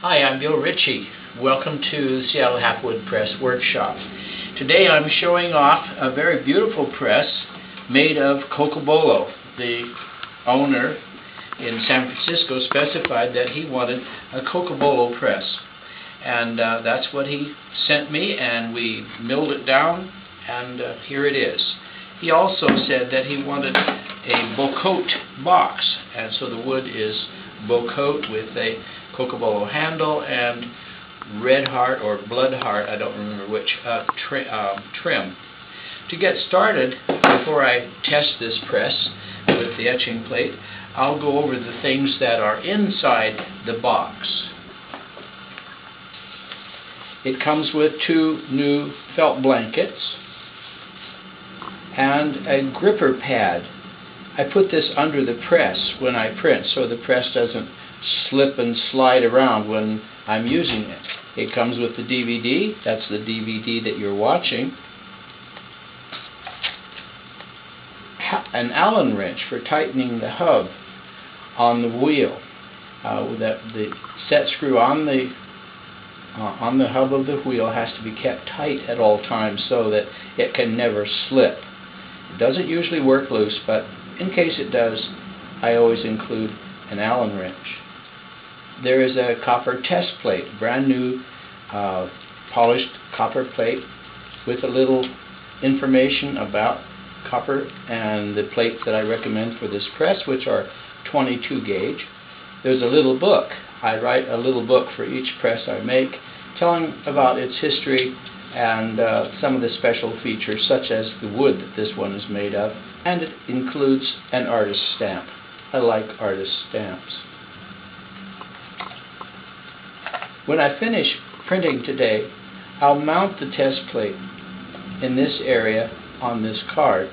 Hi, I'm Bill Ritchie. Welcome to the Seattle Halfwood Press Workshop. Today I'm showing off a very beautiful press made of cocobolo. The owner in San Francisco specified that he wanted a cocobolo press. And that's what he sent me, and we milled it down, and here it is. He also said that he wanted a bocote box, and so the wood is bocote with a cocobolo handle and red heart or blood heart, I don't remember which, trim. To get started, before I test this press with the etching plate, I'll go over the things that are inside the box. It comes with 2 new felt blankets and a gripper pad. I put this under the press when I print so the press doesn't slip and slide around when I'm using it. It comes with the DVD. That's the DVD that you're watching. An Allen wrench for tightening the hub on the wheel. The set screw on the hub of the wheel has to be kept tight at all times so that it can never slip. It doesn't usually work loose, but in case it does, I always include an Allen wrench. There is a copper test plate, brand new polished copper plate with a little information about copper and the plates that I recommend for this press, which are 22 gauge. There's a little book. I write a little book for each press I make, telling about its history and some of the special features, such as the wood that this one is made of, and it includes an artist stamp. I like artist stamps. When I finish printing today, I'll mount the test plate in this area on this card,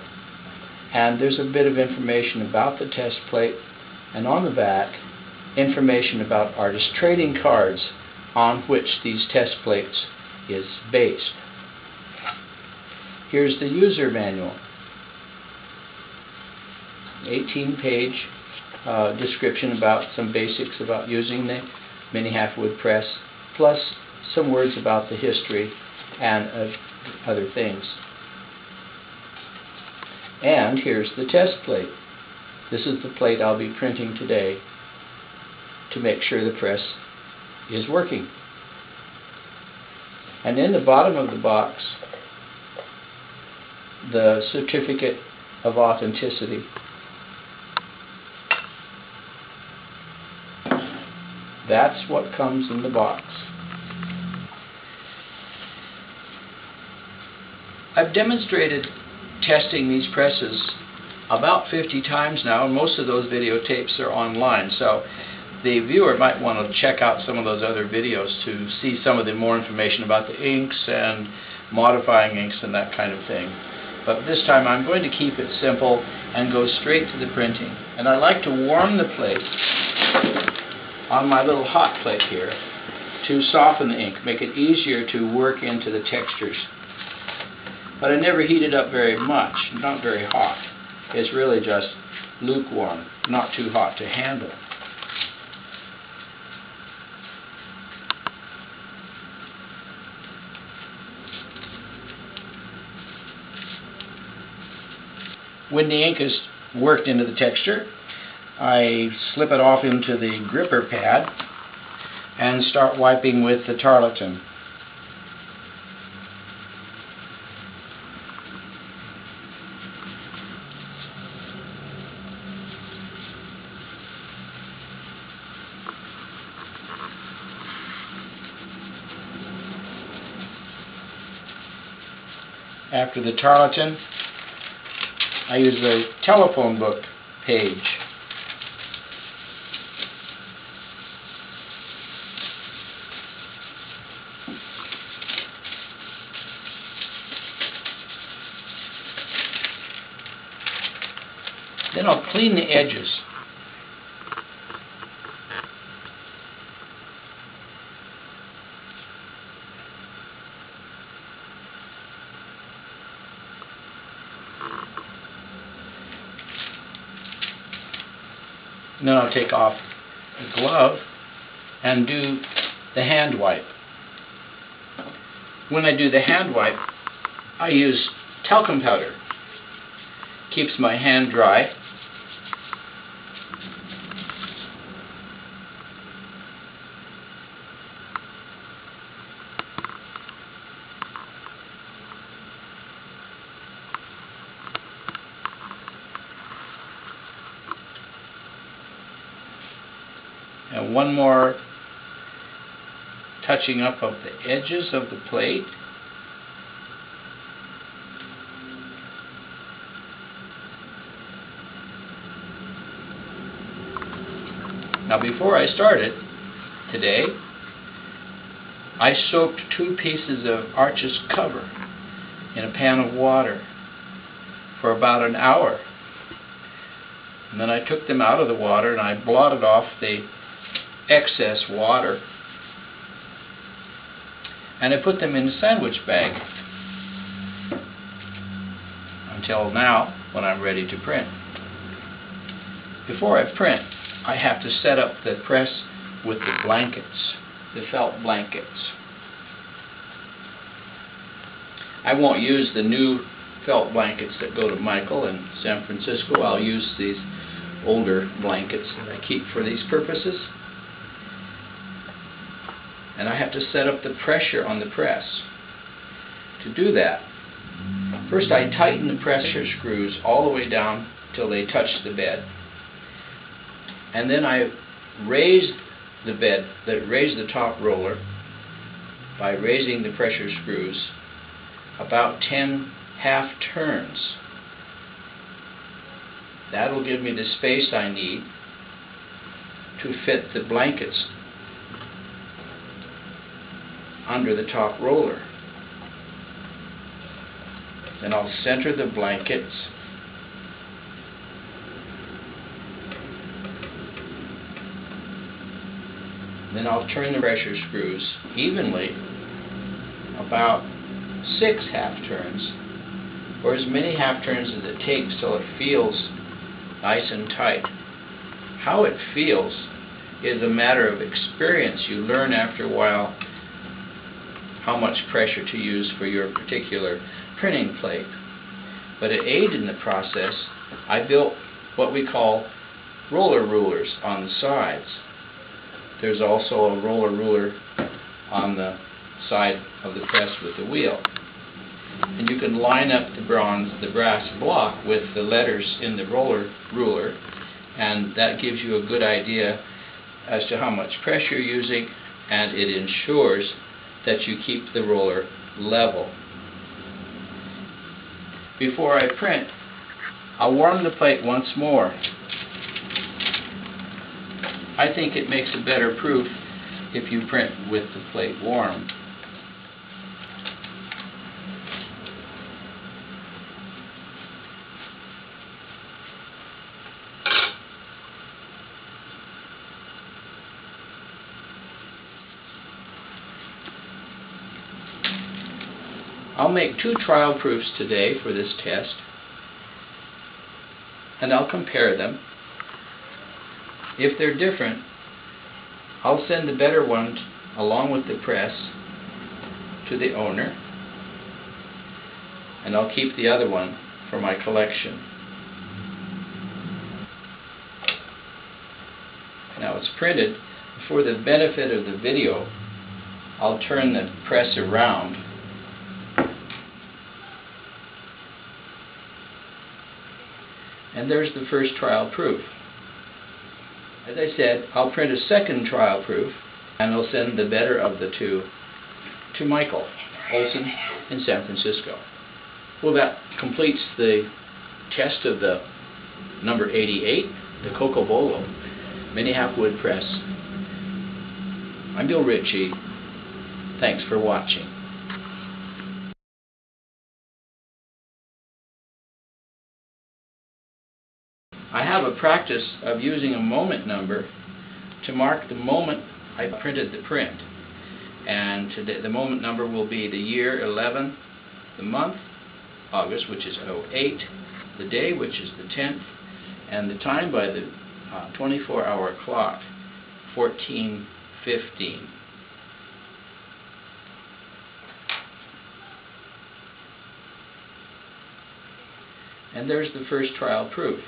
and there's a bit of information about the test plate, and on the back information about artist trading cards on which these test plates is based. Here's the user manual, 18-page description about some basics about using the Mini Halfwood press, plus some words about the history and other things. And here's the test plate. This is the plate I'll be printing today to make sure the press is working. And in the bottom of the box, the certificate of authenticity. That's what comes in the box. I've demonstrated testing these presses about 50 times now, and most of those videotapes are online, so the viewer might want to check out some of those other videos to see some of the more information about the inks and modifying inks and that kind of thing. But this time I'm going to keep it simple and go straight to the printing. And I like to warm the plate on my little hot plate here to soften the ink, make it easier to work into the textures. But I never heat it up very much, not very hot. It's really just lukewarm, not too hot to handle. When the ink is worked into the texture, I slip it off into the gripper pad and start wiping with the tarlatan. After the tarlatan, I use a telephone book page. Then I'll clean the edges. And then I'll take off the glove and do the hand wipe. When I do the hand wipe, I use talcum powder. Keeps my hand dry. And one more touching up of the edges of the plate. Now before I started today, I soaked 2 pieces of Arches cover in a pan of water for about an hour. And then I took them out of the water and I blotted off the excess water. And I put them in a sandwich bag until now when I'm ready to print. Before I print, I have to set up the press with the blankets, the felt blankets. I won't use the new felt blankets that go to Michael in San Francisco. I'll use these older blankets that I keep for these purposes. And I have to set up the pressure on the press. To do that, first I tighten the pressure screws all the way down till they touch the bed. And then I raise the top roller by raising the pressure screws about 10 half turns. That'll give me the space I need to fit the blankets under the top roller. Then I'll center the blankets Then I'll turn the pressure screws evenly, about 6 half turns, or as many half turns as it takes till it feels nice and tight. How it feels is a matter of experience. You learn after a while how much pressure to use for your particular printing plate. But to aid in the process, I built what we call roller rulers on the sides. There's also a roller ruler on the side of the press with the wheel. And you can line up the brass block with the letters in the roller ruler, and that gives you a good idea as to how much pressure you're using, and it ensures that you keep the roller level. Before I print, I'll warm the plate once more. I think it makes a better proof if you print with the plate warm. I'll make 2 trial proofs today for this test, and I'll compare them. If they're different, I'll send the better one along with the press to the owner, and I'll keep the other one for my collection. Now it's printed. For the benefit of the video, I'll turn the press around . And there's the first trial proof. As I said, I'll print a second trial proof, and I'll send the better of the 2 to Michael Olson in San Francisco. Well, that completes the test of the number 88, the Cocobolo Mini Halfwood press. I'm Bill Ritchie. Thanks for watching. I have a practice of using a moment number to mark the moment I printed the print. And today the moment number will be the year 11, the month, August, which is 08, the day, which is the 10th, and the time by the 24-hour clock, 14:15. And there's the first trial proof.